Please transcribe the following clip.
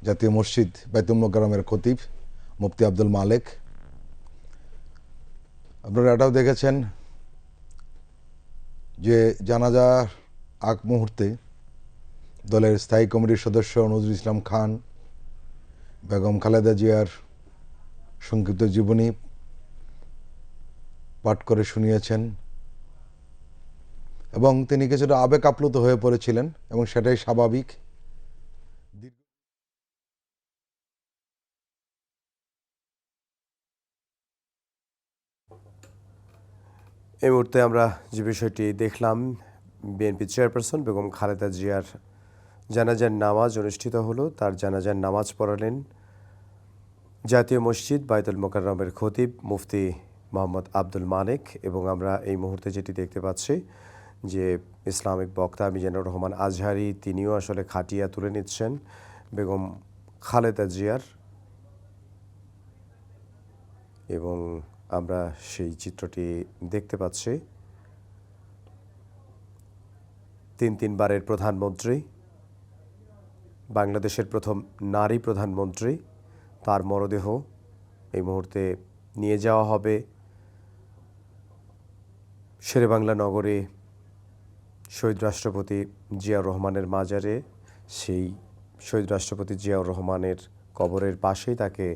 জাতীয় মসজিদ বাইতুল মোকাররমের খতিব মুফতি আব্দুল মালেক। আপনারা এটাও দেখেছেন যে জানাজার আগ মুহূর্তে দলের স্থায়ী কমিটির সদস্য নজরুল ইসলাম খান বেগম খালেদা জিয়ার সংক্ষিপ্ত জীবনী পাঠ করে শুনিয়েছেন এবং তিনি কিছুটা আবেগ আপ্লুত হয়ে পড়েছিলেন এবং সেটাই স্বাভাবিক। এই মুহূর্তে আমরা যে বিষয়টি দেখলাম, বিএনপি চেয়ারপারসন বেগম খালেদা জিয়ার জানাজার নামাজ অনুষ্ঠিত হলো। তার জানাজার নামাজ পড়ালেন জাতীয় মসজিদ বাইতুল মোকাররমের খতিব মুফতি মোহাম্মদ আব্দুল মালেক। এবং আমরা এই মুহূর্তে যেটি দেখতে পাচ্ছি যে ইসলামিক বক্তা মিজানুর রহমান আজহারি তিনিও আসলে খাটিয়া তুলে নিচ্ছেন বেগম খালেদা জিয়ার, এবং আমরা সেই চিত্রটি দেখতে পাচ্ছি। তিনবারের প্রধানমন্ত্রী, বাংলাদেশের প্রথম নারী প্রধানমন্ত্রী, তার মরদেহ এই মুহূর্তে নিয়ে যাওয়া হবে শেরেবাংলা নগরে শহীদ রাষ্ট্রপতি জিয়াউর রহমানের মাজারে। সেই শহীদ রাষ্ট্রপতি জিয়াউর রহমানের কবরের পাশেই তাকে